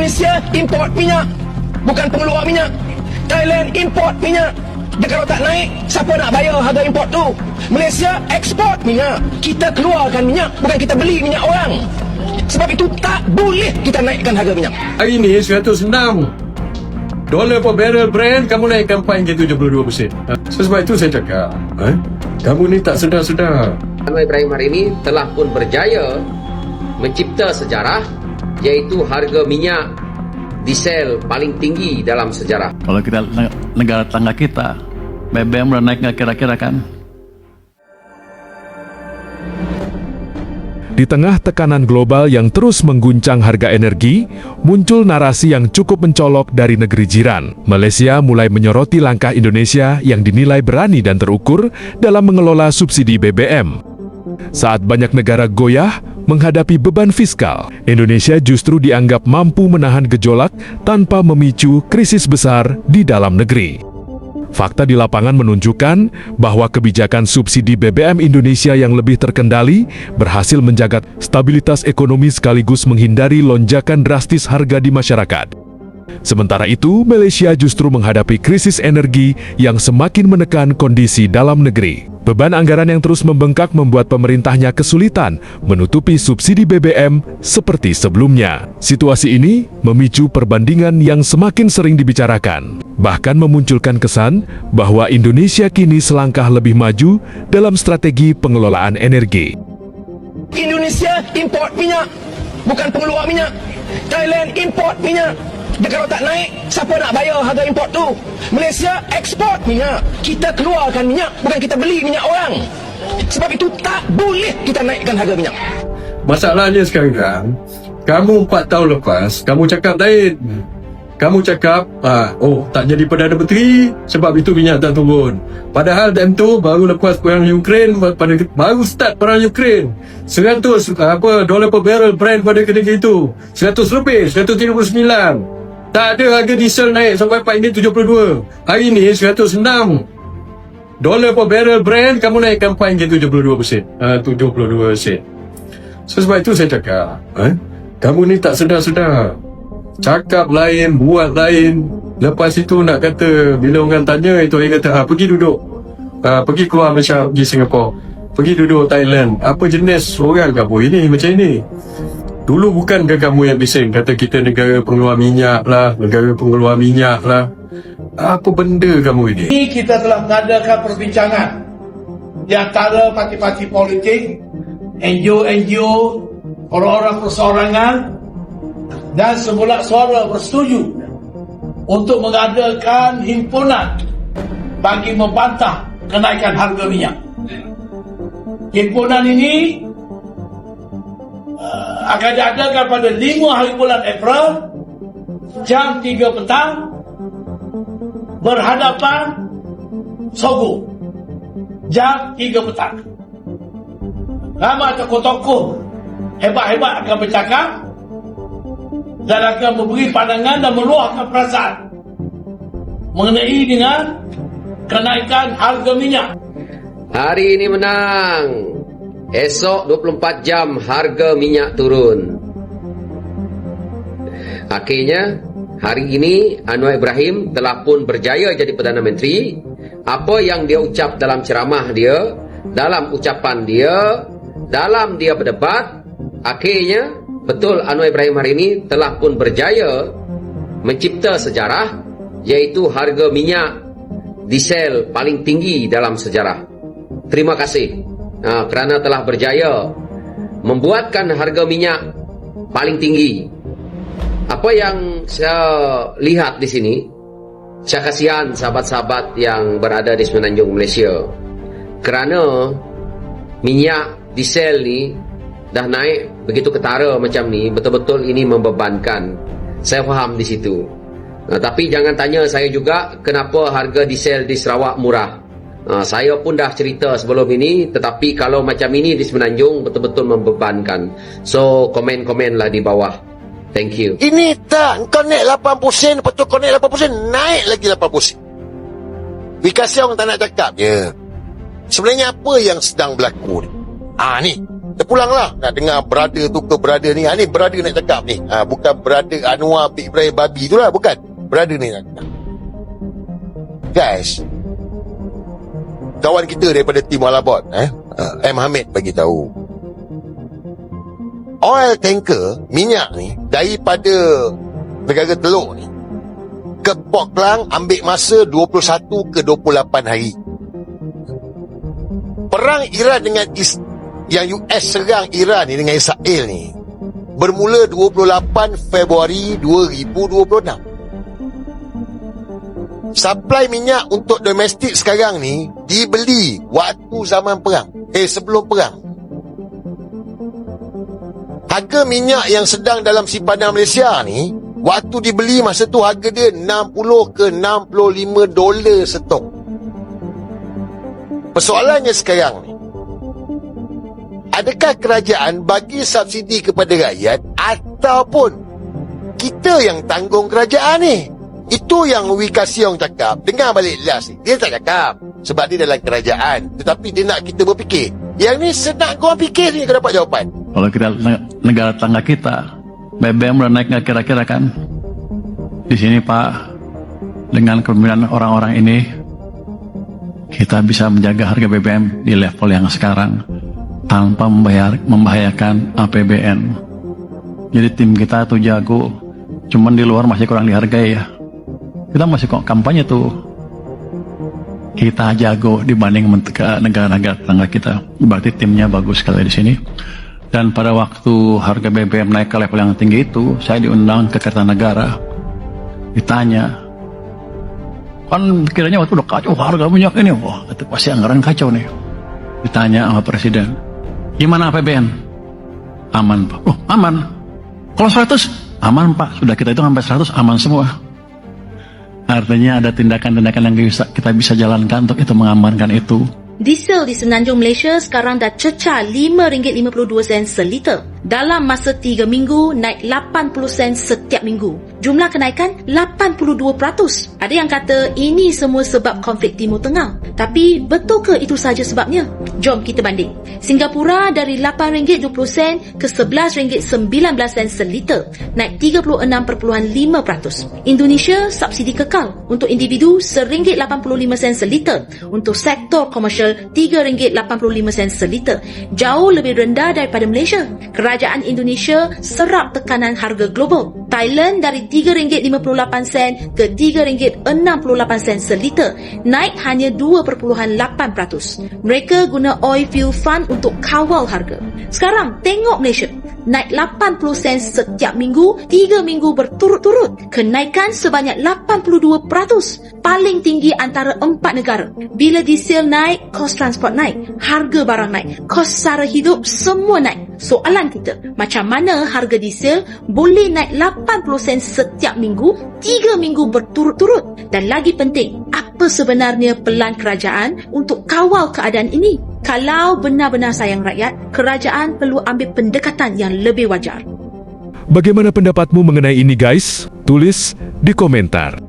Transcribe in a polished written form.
Indonesia import minyak, bukan pengeluar minyak. Thailand import minyak. Dia kalau tak naik, siapa nak bayar harga import tu? Malaysia ekspor minyak. Kita keluarkan minyak, bukan kita beli minyak orang. Sebab itu tak boleh kita naikkan harga minyak. Hari ni 106 dolar per barrel Brent, kamu naikkan paling ke 72%. Sebab itu saya cakap, kamu ni tak sedar-sedar. Anwar Ibrahim hari ini telah pun berjaya mencipta sejarah, iaitu harga minyak diesel paling tinggi dalam sejarah. Kalau kita negara tetangga kita, BBM udah naik nggak kira-kira kan? Di tengah tekanan global yang terus mengguncang harga energi, muncul narasi yang cukup mencolok dari negeri jiran. Malaysia mulai menyoroti langkah Indonesia yang dinilai berani dan terukur dalam mengelola subsidi BBM. Saat banyak negara goyah menghadapi beban fiskal, Indonesia justru dianggap mampu menahan gejolak tanpa memicu krisis besar di dalam negeri. Fakta di lapangan menunjukkan bahwa kebijakan subsidi BBM Indonesia yang lebih terkendali berhasil menjaga stabilitas ekonomi sekaligus menghindari lonjakan drastis harga di masyarakat. Sementara itu, Malaysia justru menghadapi krisis energi yang semakin menekan kondisi dalam negeri. Beban anggaran yang terus membengkak membuat pemerintahnya kesulitan menutupi subsidi BBM seperti sebelumnya. Situasi ini memicu perbandingan yang semakin sering dibicarakan, bahkan memunculkan kesan bahwa Indonesia kini selangkah lebih maju dalam strategi pengelolaan energi. Indonesia import minyak, bukan pengeluar minyak. Thailand import minyak. Dia kalau tak naik, siapa nak bayar harga import tu? Malaysia ekspor minyak. Kita keluarkan minyak, bukan kita beli minyak orang. Sebab itu tak boleh kita naikkan harga minyak. Masalahnya sekarang, kamu 4 tahun lepas, kamu cakap lain. Kamu cakap, tak jadi Perdana Menteri sebab itu minyak tak turun. Padahal time tu baru lepas perang Ukraine, baru start perang Ukraine. 100 dolar per barrel Brent pada ketika itu. 100 lebih, 139. Tak ada harga diesel naik sampai paling 72. Hari ni 106 dolar per barrel Brent, kamu naikkan paling ke 72%. 72%. Sebab itu saya cakap, kamu ni tak sedar-sedar. Cakap lain, buat lain. Lepas itu nak kata, bila orang tanya itu, dia kata, pergi duduk, pergi keluar Malaysia, pergi Singapura, pergi duduk Thailand. Apa jenis orang kamu ini macam ini? Dulu bukankah kamu yang bising kata kita negara pengeluar minyak lah, negara pengeluar minyak lah. Apa benda kamu ini? Ini kita telah mengadakan perbincangan di antara parti-parti politik, NGO-NGO, orang-orang perseorangan dan semula suara bersetuju untuk mengadakan himpunan bagi membantah kenaikan harga minyak. Himpunan ini akan diadakan pada 5 hari bulan April jam 3 petang berhadapan Sogo jam 3 petang. Ramai tokoh-tokoh hebat-hebat akan bercakap dan akan memberi pandangan dan meluahkan perasaan mengenai dengan kenaikan harga minyak. Hari ini menang, esok 24 jam harga minyak turun. Akhirnya hari ini Anwar Ibrahim telah pun berjaya jadi Perdana Menteri. Apa yang dia ucap dalam ceramah dia, dalam ucapan dia, dalam dia berdebat, akhirnya betul Anwar Ibrahim hari ini telah pun berjaya mencipta sejarah, iaitu harga minyak diesel paling tinggi dalam sejarah. Terima kasih kerana telah berjaya membuatkan harga minyak paling tinggi. Apa yang saya lihat di sini, saya kasihan sahabat-sahabat yang berada di semenanjung Malaysia, kerana minyak diesel ni dah naik begitu ketara macam ni, betul-betul ini membebankan. Saya faham di situ. Tapi jangan tanya saya juga kenapa harga diesel di Sarawak murah. Saya pun dah cerita sebelum ini, tetapi kalau macam ini di Semenanjung betul-betul membebankan. So komen-komenlah di bawah. Thank you. Ini tak, kau naik 8%, lepas tu kau naik 8%, naik lagi 8%. Dikasih orang tak nak cakap je. Sebenarnya apa yang sedang berlaku ni? Ni Terpulanglah nak dengar brother tu ke brother ni. Ni brother nak cakap ni. Bukan brother Anwar Ibrahim Babi tu lah. Bukan. Brother ni nak cakap. Guys, kawan kita daripada tim Walabot, M. Hamid bagi tahu. Oil tanker, minyak ni, daripada negara Teluk ni, ke Port Klang ambil masa 21 ke 28 hari. Perang Iran dengan yang US serang Iran ni dengan Israel ni bermula 28 Februari 2026. Suplai minyak untuk domestik sekarang ni dibeli waktu zaman perang. Sebelum perang. Harga minyak yang sedang dalam simpanan Malaysia ni, waktu dibeli masa tu harga dia 60 ke 65 dolar setok. Persoalannya sekarang ni, adakah kerajaan bagi subsidi kepada rakyat ataupun kita yang tanggung kerajaan ni? Itu yang Wika Siong cakap. Dengar balik last ni. Dia tak cakap sebab dia dalam kerajaan, tetapi dia nak kita berfikir. Yang ni senang korang fikir ni kau dapat jawapan. Kalau kita negara tetangga kita, BBM udah naik nggak kira-kira kan? Di sini Pak, dengan kepemimpinan orang-orang ini, kita bisa menjaga harga BBM di level yang sekarang tanpa membahayakan APBN. Jadi tim kita tuh jago, cuman di luar masih kurang dihargai ya. Kita masih kok kampanye tuh. Kita jago dibanding negara-negara tetangga kita. Berarti timnya bagus sekali di sini. Dan pada waktu harga BBM naik ke level yang tinggi itu, saya diundang ke Kertanegara. Ditanya, kan kiranya waktu udah kacau harga minyak ini. Wah, itu pasti anggaran kacau nih. Ditanya sama Presiden, gimana APBN? Aman Pak. Oh, aman. Kalau 100, aman Pak. Sudah kita itu sampai 100, aman semua. Artinya ada tindakan-tindakan yang kita bisa jalankan untuk itu mengamankan itu. Diesel di Semenanjung Malaysia sekarang dah cecah RM5.52 seliter. Dalam masa 3 minggu, naik 80 sen setiap minggu. Jumlah kenaikan 82%. Ada yang kata ini semua sebab konflik Timur Tengah. Tapi betul ke itu sahaja sebabnya? Jom kita banding. Singapura dari RM8.20 ke RM11.19 seliter, naik 36.5%. Indonesia subsidi kekal. Untuk individu RM1.85 seliter. Untuk sektor komersial RM3.85 seliter. Jauh lebih rendah daripada Malaysia. Kerajaan Indonesia serap tekanan harga global. Thailand dari RM3.58 ke RM3.68 seliter, naik hanya 2.8%. Mereka guna oil fuel fund untuk kawal harga. Sekarang tengok Malaysia, naik 80 sen setiap minggu, 3 minggu berturut-turut. Kenaikan sebanyak 82%, paling tinggi antara 4 negara. Bila diesel naik, kos transport naik, harga barang naik, kos sara hidup semua naik. Soalan kita, macam mana harga diesel boleh naik 80 sen setiap minggu, 3 minggu berturut-turut? Dan lagi penting, apa sebenarnya pelan kerajaan untuk kawal keadaan ini? Kalau benar-benar sayang rakyat, kerajaan perlu ambil pendekatan yang lebih wajar. Bagaimana pendapatmu mengenai ini guys? Tulis di komentar.